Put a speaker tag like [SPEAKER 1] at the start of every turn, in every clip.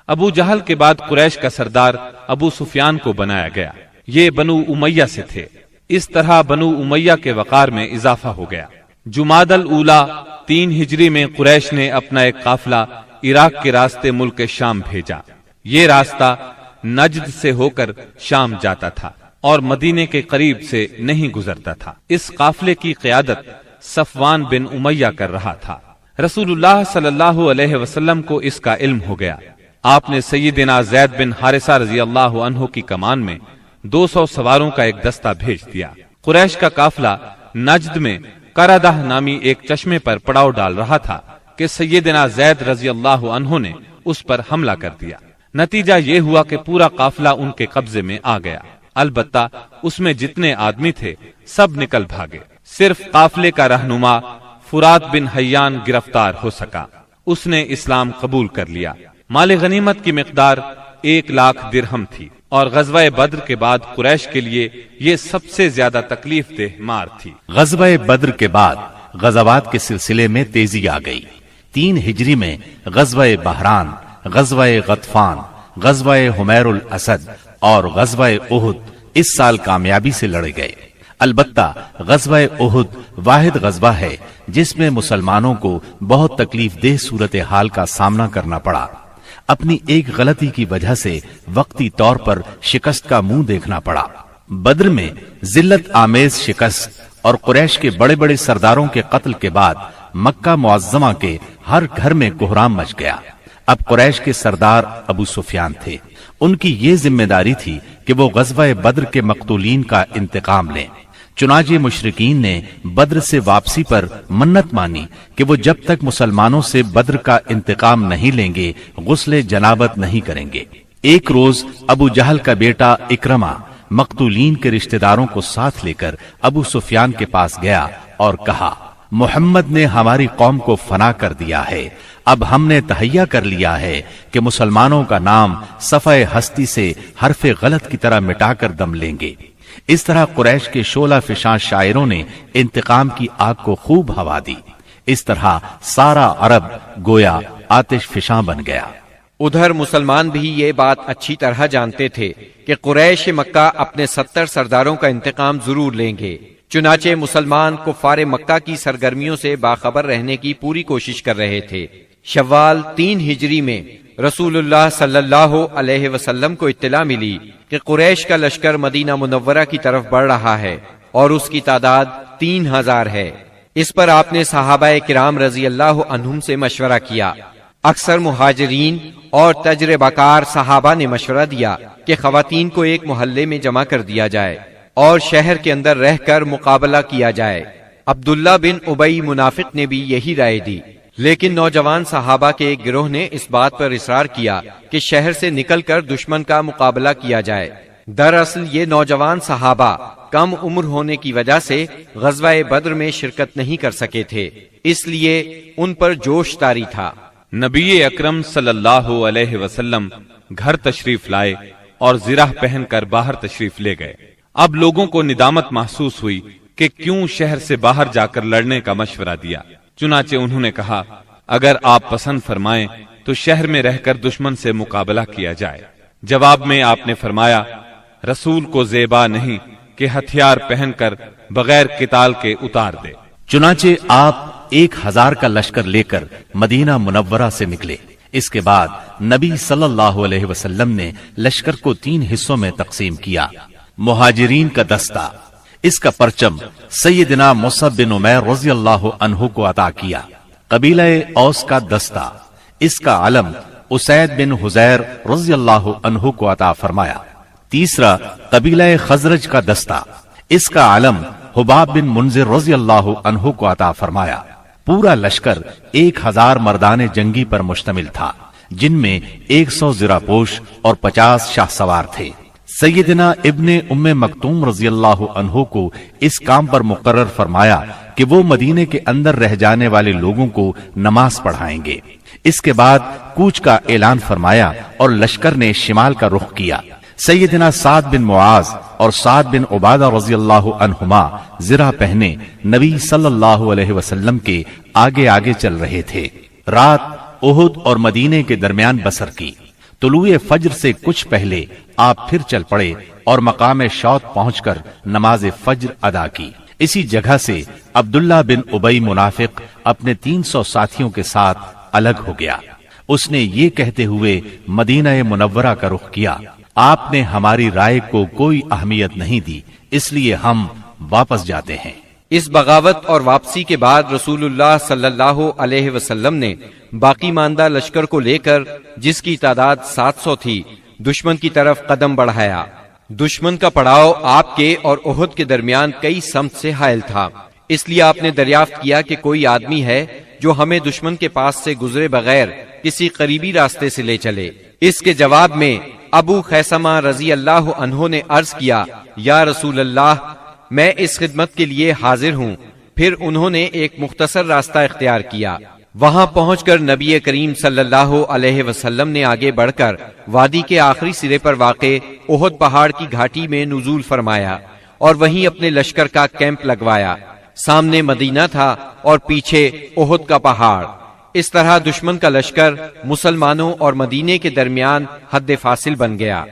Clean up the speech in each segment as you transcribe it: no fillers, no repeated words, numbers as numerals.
[SPEAKER 1] ابو جہل کے بعد قریش کا سردار ابو سفیان کو بنایا گیا۔ یہ بنو امیہ سے تھے۔ اس طرح بنو امیہ کے وقار میں اضافہ ہو گیا۔ جمادی الاولیٰ 3 ہجری میں قریش نے اپنا ایک قافلہ عراق کے راستے ملک شام بھیجا۔ یہ راستہ نجد سے ہو کر شام جاتا تھا اور مدینے کے قریب سے نہیں گزرتا تھا۔ اس قافلے کی قیادت صفوان بن امیہ کر رہا تھا۔ رسول اللہ صلی اللہ علیہ وسلم کو اس کا علم ہو گیا۔ آپ نے سیدنا زید بن حارثہ رضی اللہ عنہ کی کمان میں 200 سواروں کا ایک دستہ بھیج دیا۔ قریش کا قافلہ نجد میں قردہ نامی ایک چشمے پر پڑاؤ ڈال رہا تھا کہ سیدنا زید رضی اللہ عنہ نے اس پر حملہ کر دیا۔ نتیجہ یہ ہوا کہ پورا قافلہ ان کے قبضے میں آ گیا۔ البتہ اس میں جتنے آدمی تھے سب نکل بھاگے۔ صرف قافلے کا رہنما فرات بن حیان گرفتار ہو سکا۔ اس نے اسلام قبول کر لیا۔ مال غنیمت کی مقدار 1,00,000 درہم تھی اور غزوہ بدر کے بعد قریش کے لیے یہ سب سے زیادہ تکلیف دہ مار تھی۔
[SPEAKER 2] غزوہ بدر کے بعد غزوات کے سلسلے میں تیزی آ گئی۔ 3 ہجری میں غزوہ بحران، غزوہ غطفان، غزوہ حمیر الاسد اور غزوہ احد اس سال کامیابی سے لڑے گئے۔ البتہ غزوہ احد واحد غزوہ ہے جس میں مسلمانوں کو بہت تکلیف دہ صورتحال کا سامنا کرنا پڑا۔ اپنی ایک غلطی کی وجہ سے وقتی طور پر شکست کا منہ دیکھنا پڑا۔ بدر میں ذلت آمیز شکست اور قریش کے بڑے بڑے سرداروں کے قتل کے بعد مکہ معظمہ کے ہر گھر میں کوہرام مچ گیا۔ اب قریش کے سردار ابو سفیان تھے۔ ان کی یہ ذمہ داری تھی کہ وہ غزوہ بدر کے مقتولین کا انتقام لیں۔ چنانچہ مشرکین نے بدر سے واپسی پر منت مانی کہ وہ جب تک مسلمانوں سے بدر کا انتقام نہیں لیں گے غسل جنابت نہیں کریں گے۔ ایک روز ابو جہل کا بیٹا اکرمہ مقتولین کے رشتہ داروں کو ساتھ لے کر ابو سفیان کے پاس گیا اور کہا، محمد نے ہماری قوم کو فنا کر دیا ہے۔ اب ہم نے تہیہ کر لیا ہے کہ مسلمانوں کا نام صفحہ ہستی سے حرف غلط کی طرح مٹا کر دم لیں گے۔ اس طرح قریش کے شعلہ فشاں شاعروں نے انتقام کی آگ کو خوب ہوا دی۔ اس طرح سارا عرب گویا آتش فشاں بن گیا۔
[SPEAKER 3] ادھر مسلمان بھی یہ بات اچھی طرح جانتے تھے کہ قریش مکہ اپنے 70 سرداروں کا انتقام ضرور لیں گے۔ چنانچہ مسلمان کفار مکہ کی سرگرمیوں سے باخبر رہنے کی پوری کوشش کر رہے تھے۔ شوال 3 ہجری میں رسول اللہ صلی اللہ علیہ وسلم کو اطلاع ملی کہ قریش کا لشکر مدینہ منورہ کی طرف بڑھ رہا ہے اور اس کی تعداد 3000 ہے۔ اس پر آپ نے صحابہ کرام رضی اللہ عنہم سے مشورہ کیا۔ اکثر مہاجرین اور تجربہ کار صحابہ نے مشورہ دیا کہ خواتین کو ایک محلے میں جمع کر دیا جائے اور شہر کے اندر رہ کر مقابلہ کیا جائے۔ عبداللہ بن ابی منافق نے بھی یہی رائے دی، لیکن نوجوان صحابہ کے ایک گروہ نے اس بات پر اصرار کیا کہ شہر سے نکل کر دشمن کا مقابلہ کیا جائے۔ دراصل یہ نوجوان صحابہ کم عمر ہونے کی وجہ سے غزوہ بدر میں شرکت نہیں کر سکے تھے، اس لیے ان پر جوش طاری تھا۔
[SPEAKER 1] نبی اکرم صلی اللہ علیہ وسلم گھر تشریف لائے اور زرہ پہن کر باہر تشریف لے گئے۔ اب لوگوں کو ندامت محسوس ہوئی کہ کیوں شہر سے باہر جا کر لڑنے کا مشورہ دیا۔ چنانچہ انہوں نے کہا، اگر آپ پسند فرمائیں تو شہر میں رہ کر دشمن سے مقابلہ کیا جائے۔ جواب میں آپ نے فرمایا، رسول کو زیبا نہیں کہ ہتھیار پہن کر بغیر قتال کے اتار دے۔
[SPEAKER 2] چنانچہ آپ 1000 کا لشکر لے کر مدینہ منورہ سے نکلے۔ اس کے بعد نبی صلی اللہ علیہ وسلم نے لشکر کو 3 حصوں میں تقسیم کیا۔ مہاجرین کا دستہ، اس کا پرچم سیدنا مصعب بن عمیر رضی اللہ عنہ کو عطا کیا۔ قبیلہ اوس کا دستہ، اس کا علم اسید بن حزیر رضی اللہ عنہ کو عطا فرمایا۔ تیسرا قبیلہ خزرج کا دستہ، اس کا علم حباب بن منذر رضی اللہ عنہ کو عطا فرمایا۔ پورا لشکر 1000 مردان جنگی پر مشتمل تھا، جن میں 100 زرہ پوش اور 50 شاہ سوار تھے۔ سیدنا ابن ام مکتوم رضی اللہ عنہ کو اس کام پر مقرر فرمایا کہ وہ مدینے کے اندر رہ جانے والے لوگوں کو نماز پڑھائیں گے۔ اس کے بعد کوچ کا اعلان فرمایا اور لشکر نے شمال کا رخ کیا۔ سیدنا سعد بن معاذ اور سعد بن عبادہ رضی اللہ عنہما زرہ پہنے نبی صلی اللہ علیہ وسلم کے آگے آگے چل رہے تھے۔ رات احد اور مدینے کے درمیان بسر کی۔ طلوع فجر سے کچھ پہلے آپ پھر چل پڑے اور مقام شوط پہنچ کر نماز فجر ادا کی۔ اسی جگہ سے عبداللہ بن ابی منافق اپنے 300 ساتھیوں کے ساتھ الگ ہو گیا۔ اس نے یہ کہتے ہوئے مدینہ منورہ کا رخ کیا، آپ نے ہماری رائے کو کوئی اہمیت نہیں دی، اس لیے ہم واپس جاتے ہیں۔
[SPEAKER 3] اس بغاوت اور واپسی کے بعد رسول اللہ صلی اللہ علیہ وسلم نے باقی ماندہ لشکر کو لے کر، جس کی تعداد 700 تھی، دشمن کی طرف قدم بڑھایا۔ دشمن کا پڑاؤ آپ کے اور احد کے درمیان کئی سمت سے حائل تھا، اس لیے آپ نے دریافت کیا کہ کوئی آدمی ہے جو ہمیں دشمن کے پاس سے گزرے بغیر کسی قریبی راستے سے لے چلے۔ اس کے جواب میں ابو خیثمہ رضی اللہ عنہ نے عرض کیا، یا رسول اللہ، میں اس خدمت کے لیے حاضر ہوں۔ پھر انہوں نے ایک مختصر راستہ اختیار کیا۔ وہاں پہنچ کر نبی کریم صلی اللہ علیہ وسلم نے آگے بڑھ کر وادی کے آخری سرے پر واقع احد پہاڑ کی گھاٹی میں نزول فرمایا اور وہیں اپنے لشکر کا کیمپ لگوایا۔ سامنے مدینہ تھا اور پیچھے احد کا پہاڑ۔ اس طرح دشمن کا لشکر مسلمانوں اور مدینے کے درمیان حد فاصل بن گیا۔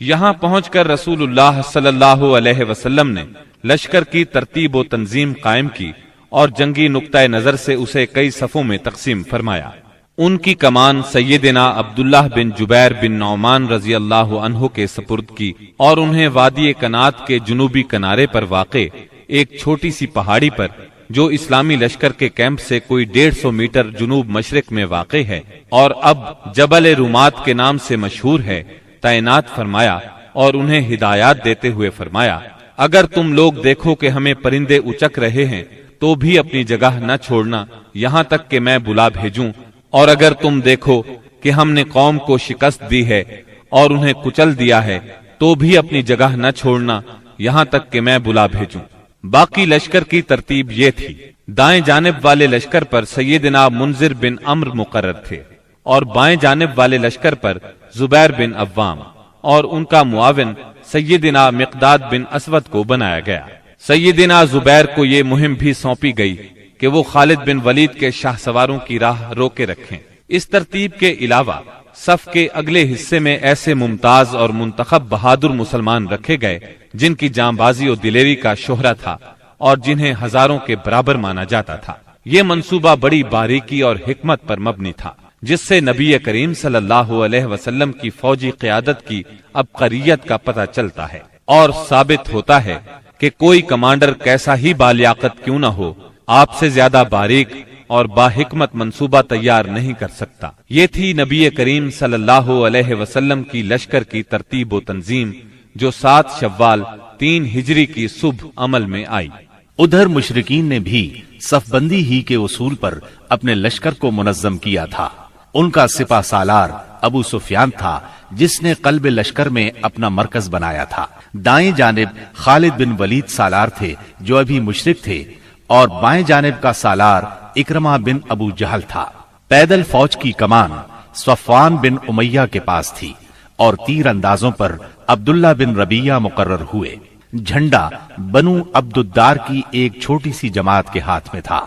[SPEAKER 1] یہاں پہنچ کر رسول اللہ صلی اللہ علیہ وسلم نے لشکر کی ترتیب و تنظیم قائم کی اور جنگی نقطۂ نظر سے اسے کئی صفوں میں تقسیم فرمایا۔ ان کی کمان سیدنا عبداللہ بن جبیر بن نعمان رضی اللہ عنہ کے سپرد کی اور انہیں وادی کنات کے جنوبی کنارے پر واقع ایک چھوٹی سی پہاڑی پر، جو اسلامی لشکر کے کیمپ سے کوئی 150 میٹر جنوب مشرق میں واقع ہے اور اب جبل رومات کے نام سے مشہور ہے، تعینات فرمایا اور انہیں ہدایات دیتے ہوئے فرمایا، اگر تم لوگ دیکھو کہ ہمیں پرندے اچک رہے ہیں تو بھی اپنی جگہ نہ چھوڑنا یہاں تک کہ میں بلا بھیجوں، اور اگر تم دیکھو کہ ہم نے قوم کو شکست دی ہے اور انہیں کچل دیا ہے تو بھی اپنی جگہ نہ چھوڑنا یہاں تک کہ میں بلا بھیجوں۔ باقی لشکر کی ترتیب یہ تھی، دائیں جانب والے لشکر پر سیدنا منذر بن عمرو مقرر تھے اور بائیں جانب والے لشکر پر زبیر بن عوام اور ان کا معاون سیدنا مقداد بن اسود کو بنایا گیا۔ سیدنا زبیر کو یہ مہم بھی سونپی گئی کہ وہ خالد بن ولید کے شاہ سواروں کی راہ روکے رکھیں۔ اس ترتیب کے علاوہ صف کے اگلے حصے میں ایسے ممتاز اور منتخب بہادر مسلمان رکھے گئے جن کی جانبازی و دلیری کا شہرہ تھا اور جنہیں ہزاروں کے برابر مانا جاتا تھا۔ یہ منصوبہ بڑی باریکی اور حکمت پر مبنی تھا، جس سے نبی کریم صلی اللہ علیہ وسلم کی فوجی قیادت کی عبقریت کا پتہ چلتا ہے اور ثابت ہوتا ہے کہ کوئی کمانڈر کیسا ہی بالیاقت کیوں نہ ہو، آپ سے زیادہ باریک اور باحکمت منصوبہ تیار نہیں کر سکتا۔ یہ تھی نبی کریم صلی اللہ علیہ وسلم کی لشکر کی ترتیب و تنظیم، جو 7 شوال 3 ہجری کی صبح عمل میں آئی۔
[SPEAKER 2] ادھر مشرکین نے بھی صف بندی ہی کے اصول پر اپنے لشکر کو منظم کیا تھا۔ ان کا سپہ سالار ابو سفیان تھا، جس نے قلب لشکر میں اپنا مرکز بنایا تھا۔ دائیں جانب خالد بن ولید سالار تھے جو ابھی مشرک تھے، اور بائیں جانب کا سالار اکرمہ بن ابو جہل تھا۔ پیدل فوج کی کمان صفوان بن امیہ کے پاس تھی اور تیر اندازوں پر عبداللہ بن ربیہ مقرر ہوئے۔ جھنڈا بنو عبد الدار کی ایک چھوٹی سی جماعت کے ہاتھ میں تھا۔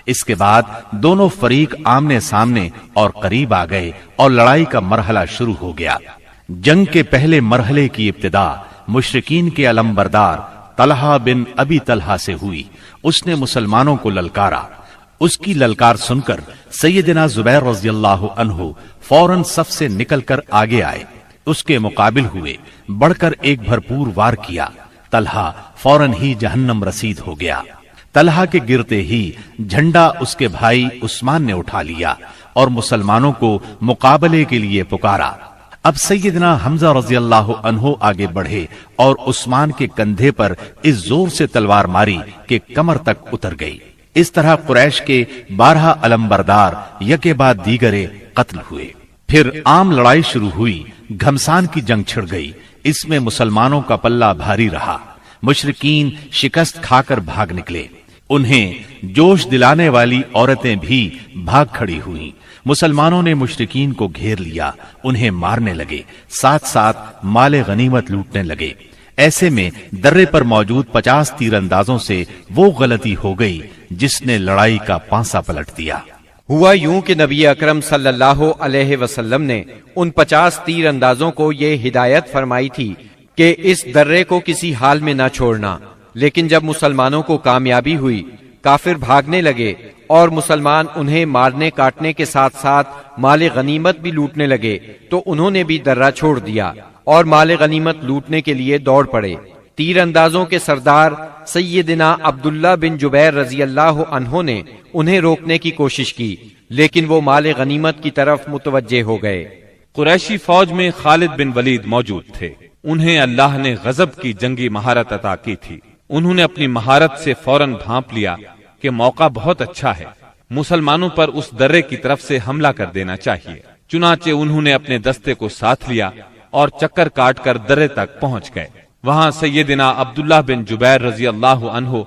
[SPEAKER 2] اس کے بعد دونوں فریق آمنے سامنے اور قریب آ گئے اور لڑائی کا مرحلہ شروع ہو گیا۔ جنگ کے پہلے مرحلے کی ابتدا مشرکین کے علمبردار طلحہ بن ابی طلحہ سے ہوئی۔ اس نے مسلمانوں کو للکارا۔ اس کی للکار سن کر سیدنا زبیر رضی اللہ عنہ فوراً صف سے نکل کر آگے آئے، اس کے مقابل ہوئے، بڑھ کر ایک بھرپور وار کیا۔ طلحہ فوراً ہی جہنم رسید ہو گیا۔ طلحہ کے گرتے ہی جھنڈا اس کے بھائی عثمان نے اٹھا لیا اور مسلمانوں کو مقابلے کے لیے پکارا۔ اب سیدنا حمزہ رضی اللہ عنہ آگے بڑھے اور عثمان کے کندھے پر اس زور سے تلوار ماری کہ کمر تک اتر گئی۔ اس طرح قریش کے 12 علمبردار یکے بعد دیگرے قتل ہوئے۔ پھر عام لڑائی شروع ہوئی۔ گھمسان کی جنگ چھڑ گئی۔ اس میں مسلمانوں کا پلہ بھاری رہا۔ مشرکین شکست کھا کر بھاگ نکلے۔ انہیں جوش دلانے والی عورتیں بھی بھاگ کھڑی ہوئیں۔ مسلمانوں نے مشرکین کو گھیر لیا، انہیں مارنے لگے، ساتھ ساتھ مال غنیمت لوٹنے لگے۔ ایسے میں درے پر موجود 50 تیر اندازوں سے وہ غلطی ہو گئی جس نے لڑائی کا پانسا پلٹ دیا۔
[SPEAKER 3] ہوا یوں کہ نبی اکرم صلی اللہ علیہ وسلم نے ان 50 تیر اندازوں کو یہ ہدایت فرمائی تھی کہ اس درے کو کسی حال میں نہ چھوڑنا، لیکن جب مسلمانوں کو کامیابی ہوئی، کافر بھاگنے لگے اور مسلمان انہیں مارنے کاٹنے کے ساتھ ساتھ مال غنیمت بھی لوٹنے لگے، تو انہوں نے بھی درہ چھوڑ دیا اور مال غنیمت لوٹنے کے لیے دوڑ پڑے۔ تیر اندازوں کے سردار سیدنا عبداللہ بن جبیر رضی اللہ عنہ نے انہیں روکنے کی کوشش کی، لیکن وہ مال غنیمت کی طرف متوجہ ہو گئے۔
[SPEAKER 1] قریشی فوج میں خالد بن ولید موجود تھے۔ انہیں اللہ نے غضب کی جنگی مہارت عطا کی تھی۔ انہوں نے اپنی مہارت سے فوراً بھانپ لیا کہ موقع بہت اچھا ہے، مسلمانوں پر اس درے کی طرف سے حملہ کر دینا چاہیے۔ چنانچہ انہوں نے اپنے دستے کو ساتھ لیا اور چکر کاٹ کر درے تک پہنچ گئے۔ وہاں سیدنا عبداللہ بن جبیر رضی اللہ عنہ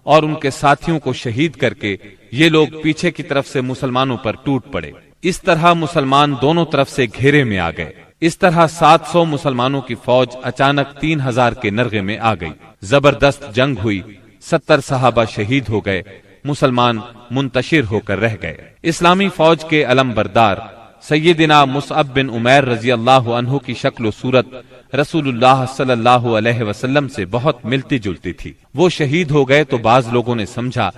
[SPEAKER 1] اور ان کے ساتھیوں کو شہید کر کے یہ لوگ پیچھے کی طرف سے مسلمانوں پر ٹوٹ پڑے۔ اس طرح مسلمان دونوں طرف سے گھیرے میں آ گئے۔ اس طرح 700 مسلمانوں کی فوج اچانک 3000 کے نرغے میں آ گئی۔ زبردست جنگ ہوئی، 70 صحابہ شہید ہو گئے، مسلمان منتشر ہو کر رہ گئے۔ اسلامی فوج کے علم بردار سیدنا مصعب بن عمیر رضی اللہ عنہ کی شکل و صورت رسول اللہ صلی اللہ علیہ وسلم سے بہت ملتی جلتی تھی۔ وہ شہید ہو گئے تو بعض لوگوں نے سمجھا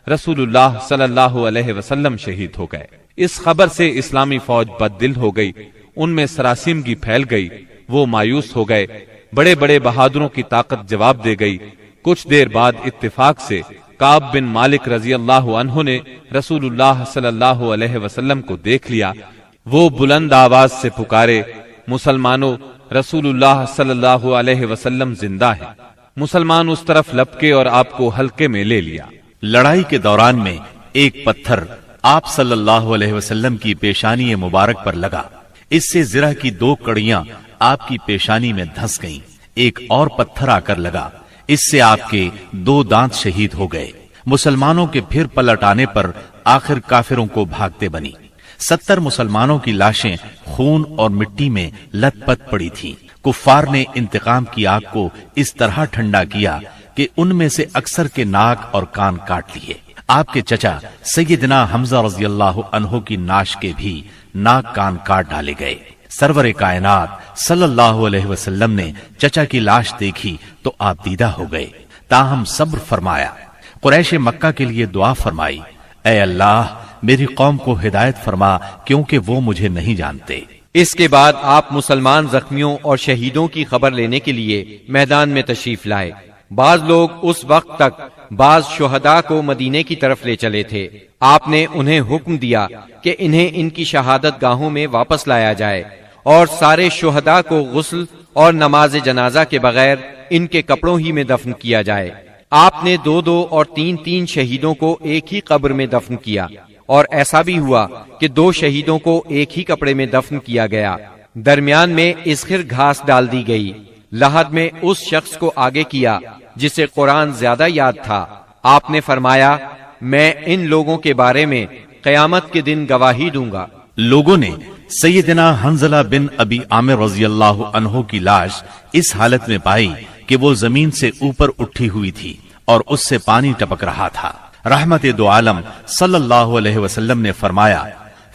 [SPEAKER 1] رسول اللہ صلی اللہ علیہ وسلم شہید ہو گئے۔ اس خبر سے اسلامی فوج بد دل ہو گئی، ان میں سراسیمگی پھیل گئی، وہ مایوس ہو گئے۔ بڑے بڑے بہادروں کی طاقت جواب دے گئی۔ کچھ دیر بعد اتفاق سے کعب بن مالک رضی اللہ عنہ نے رسول اللہ صلی اللہ علیہ وسلم کو دیکھ لیا۔ وہ بلند آواز سے پکارے، مسلمانوں، رسول اللہ صلی اللہ علیہ وسلم زندہ ہیں۔ مسلمان اس طرف لپکے اور آپ کو حلقے میں لے لیا۔
[SPEAKER 2] لڑائی کے دوران میں ایک پتھر آپ صلی اللہ علیہ وسلم کی پیشانی مبارک پر لگا، اس سے زرہ کی 2 کڑیاں آپ کی پیشانی میں دھس گئیں۔ ایک اور پتھر آ کر لگا، اس سے آپ کے 2 دانت شہید ہو گئے۔ مسلمانوں کے پھر پلٹ آنے پر آخر کافروں کو بھاگتے بنی۔ 70 مسلمانوں کی لاشیں خون اور مٹی میں لت پت پڑی تھیں۔ کفار نے انتقام کی آگ کو اس طرح ٹھنڈا کیا کہ ان میں سے اکثر کے ناک اور کان کاٹ لیے۔ آپ کے چچا سیدنا حمزہ رضی اللہ عنہ کی ناش کے بھی ناک کان کاٹ ڈالے گئے۔ سرور کائنات صلی اللہ علیہ وسلم نے چچا کی لاش دیکھی تو آپ دیدہ ہو گئے، تاہم صبر فرمایا۔ قریش مکہ کے لیے دعا فرمائی، اے اللہ میری قوم کو ہدایت فرما کیونکہ وہ مجھے نہیں جانتے۔
[SPEAKER 3] اس کے بعد آپ مسلمان زخمیوں اور شہیدوں کی خبر لینے کے لیے میدان میں تشریف لائے۔ بعض لوگ اس وقت تک بعض شہداء کو مدینے کی طرف لے چلے تھے۔ آپ نے انہیں حکم دیا کہ انہیں ان کی شہادت گاہوں میں واپس لایا جائے اور سارے شہداء کو غسل اور نماز جنازہ کے بغیر ان کے کپڑوں ہی میں دفن کیا جائے۔ آپ نے 2 اور 3 شہیدوں کو ایک ہی قبر میں دفن کیا، اور ایسا بھی ہوا کہ 2 شہیدوں کو ایک ہی کپڑے میں دفن کیا گیا۔ درمیان میں اسخر گھاس ڈال دی گئی۔ لحد میں اس شخص کو آگے کیا جسے قرآن زیادہ یاد تھا۔ آپ نے فرمایا، میں ان لوگوں کے بارے میں قیامت کے دن گواہی دوں گا۔
[SPEAKER 2] لوگوں نے سیدنا حنظلہ بن ابی عامر رضی اللہ عنہ کی لاش اس حالت میں پائی کہ وہ زمین سے اوپر اٹھی ہوئی تھی اور اس سے پانی ٹپک رہا تھا۔ رحمت دو عالم صلی اللہ علیہ وسلم نے فرمایا،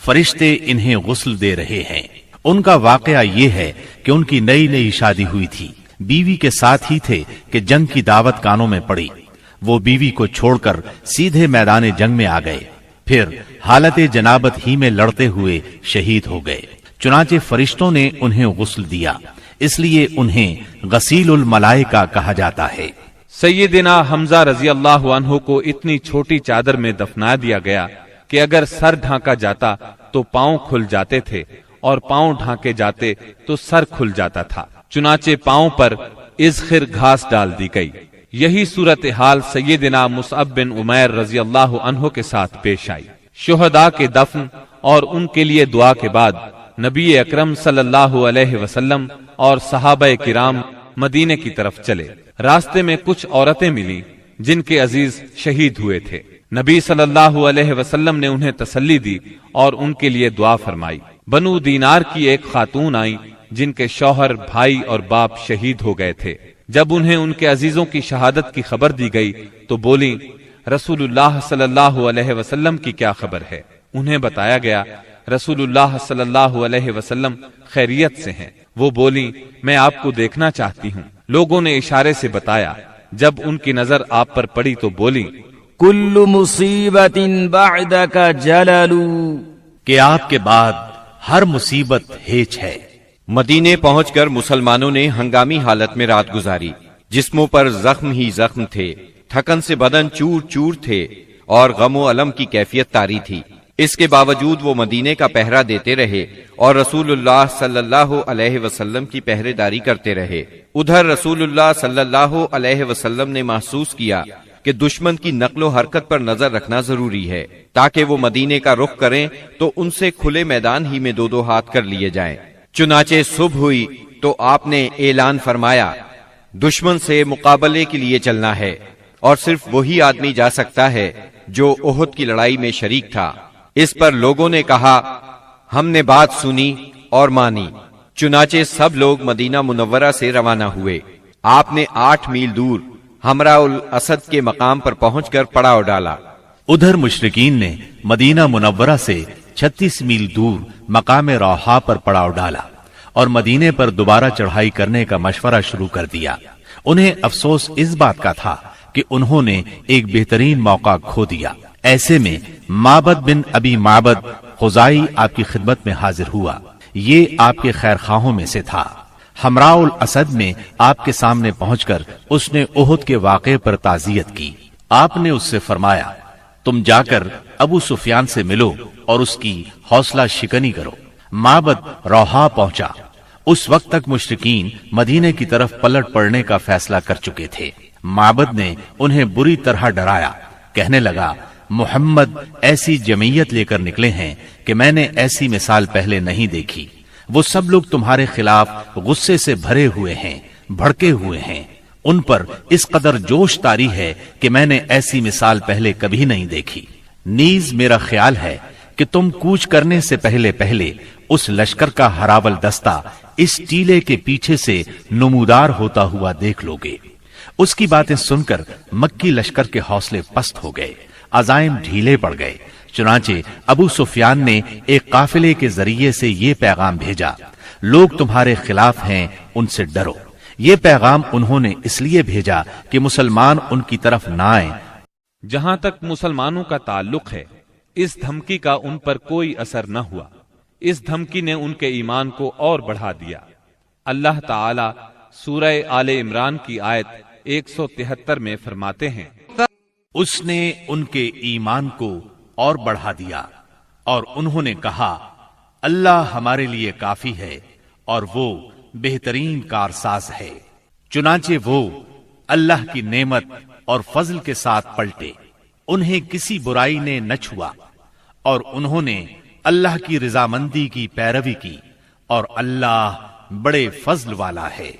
[SPEAKER 2] فرشتے انہیں غسل دے رہے ہیں۔ ان کا واقعہ یہ ہے کہ ان کی نئی شادی ہوئی تھی، بیوی کے ساتھ ہی تھے کہ جنگ کی دعوت کانوں میں پڑی۔ وہ بیوی کو چھوڑ کر سیدھے میدان جنگ میں آ گئے، پھر حالت جنابت ہی میں لڑتے ہوئے شہید ہو گئے۔ چنانچہ فرشتوں نے انہیں غسل دیا، اس لیے انہیں غسیل الملائکہ کہا جاتا ہے۔
[SPEAKER 1] سیدنا حمزہ رضی اللہ عنہ کو اتنی چھوٹی چادر میں دفنا دیا گیا کہ اگر سر ڈھانکا جاتا تو پاؤں کھل جاتے تھے اور پاؤں ڈھانکے جاتے تو سر کھل جاتا تھا۔ چنانچہ پاؤں پر ازخر گھاس ڈال دی گئی۔ یہی صورتحال سیدنا مصعب بن عمیر رضی اللہ عنہ کے ساتھ پیش آئی۔ شہداء کے دفن اور ان کے لیے دعا کے بعد نبی اکرم صلی اللہ علیہ وسلم اور صحابہ کرام مدینے کی طرف چلے۔ راستے میں کچھ عورتیں ملی جن کے عزیز شہید ہوئے تھے۔ نبی صلی اللہ علیہ وسلم نے انہیں تسلی دی اور ان کے لیے دعا فرمائی۔ بنو دینار کی ایک خاتون آئی جن کے شوہر، بھائی اور باپ شہید ہو گئے تھے۔ جب انہیں ان کے عزیزوں کی شہادت کی خبر دی گئی تو بولی، رسول اللہ صلی اللہ علیہ وسلم کی کیا خبر ہے؟ انہیں بتایا گیا رسول اللہ صلی اللہ علیہ وسلم خیریت سے ہیں۔ وہ بولی میں آپ کو دیکھنا چاہتی ہوں۔ لوگوں نے اشارے سے بتایا۔ جب ان کی نظر آپ پر پڑی تو بولی
[SPEAKER 4] کل مصیبت بعدک جلل،
[SPEAKER 2] کہ آپ کے بعد ہر مصیبت ہیچ ہے۔
[SPEAKER 3] مدینے پہنچ کر مسلمانوں نے ہنگامی حالت میں رات گزاری۔ جسموں پر زخم ہی زخم تھے، تھکن سے بدن چور چور تھے اور غم و الم کی کیفیت طاری تھی۔ اس کے باوجود وہ مدینے کا پہرا دیتے رہے اور رسول اللہ صلی اللہ علیہ وسلم کی پہرے داری کرتے رہے۔ ادھر رسول اللہ صلی اللہ علیہ وسلم نے محسوس کیا کہ دشمن کی نقل و حرکت پر نظر رکھنا ضروری ہے تاکہ وہ مدینے کا رخ کریں تو ان سے کھلے میدان ہی میں دو دو ہاتھ کر لیے جائیں۔ چنانچہ صبح ہوئی تو آپ نے اعلان فرمایا دشمن سے مقابلے کے لیے چلنا ہے، اور صرف وہی آدمی جا سکتا ہے جو احد کی لڑائی میں شریک تھا۔ اس پر لوگوں نے کہا ہم نے بات سنی اور مانی۔ چنانچہ سب لوگ مدینہ منورہ سے روانہ ہوئے۔ آپ نے 8 میل دور ہمراء الاسد کے مقام پر پہنچ کر پڑاؤ ڈالا۔
[SPEAKER 2] ادھر مشرکین نے مدینہ منورہ سے 36 میل دور مقام روحا پر پڑاؤ ڈالا اور مدینے پر دوبارہ چڑھائی کرنے کا مشورہ شروع کر دیا۔ انہیں افسوس اس بات کا تھا کہ انہوں نے ایک بہترین موقع کھو دیا۔ ایسے میں معبد بن ابی معبد خزائی آپ کی خدمت میں حاضر ہوا۔ یہ آپ کے خیر خواہوں میں سے تھا۔ ہمراء الاسد میں آپ کے سامنے پہنچ کر اس نے احد کے واقعے پر تعزیت کی۔ آپ نے اس سے فرمایا تم جا کر ابو سفیان سے ملو اور اس کی حوصلہ شکنی کرو۔ معبد روحا پہنچا۔ اس وقت تک مشرکین مدینے کی طرف پلٹ پڑنے کا فیصلہ کر چکے تھے۔ معبد نے انہیں بری طرح ڈرایا، کہنے لگا محمد ایسی جمعیت لے کر نکلے ہیں کہ میں نے ایسی مثال پہلے نہیں دیکھی۔ وہ سب لوگ تمہارے خلاف غصے سے بھرے ہوئے ہیں، بھڑکے ہوئے ہیں۔ ان پر اس قدر جوش طاری ہے کہ میں نے ایسی مثال پہلے کبھی نہیں دیکھی۔ نیز میرا خیال ہے کہ تم کوچ کرنے سے پہلے پہلے اس لشکر کا ہراول دستہ اس ٹیلے کے پیچھے سے نمودار ہوتا ہوا دیکھ لو گے۔ اس کی باتیں سن کر مکی لشکر کے حوصلے پست ہو گئے، عزائم ڈھیلے پڑ گئے۔ چنانچہ ابو سفیان نے ایک قافلے کے ذریعے سے یہ پیغام بھیجا لوگ تمہارے خلاف ہیں، ان سے ڈرو۔ یہ پیغام انہوں نے اس لیے بھیجا کہ مسلمان ان کی طرف نہ آئیں۔
[SPEAKER 1] جہاں تک مسلمانوں کا تعلق ہے اس دھمکی کا ان پر کوئی اثر نہ ہوا۔ اس دھمکی نے ان کے ایمان کو اور بڑھا دیا۔ اللہ تعالی سورہ آل عمران کی آیت 173 میں فرماتے ہیں
[SPEAKER 2] اس نے ان کے ایمان کو اور بڑھا دیا اور انہوں نے کہا اللہ ہمارے لیے کافی ہے اور وہ بہترین کارساز ہے۔ چنانچہ وہ اللہ کی نعمت اور فضل کے ساتھ پلٹے، انہیں کسی برائی نے نہ چھوا اور انہوں نے اللہ کی رضامندی کی پیروی کی اور اللہ بڑے فضل والا ہے۔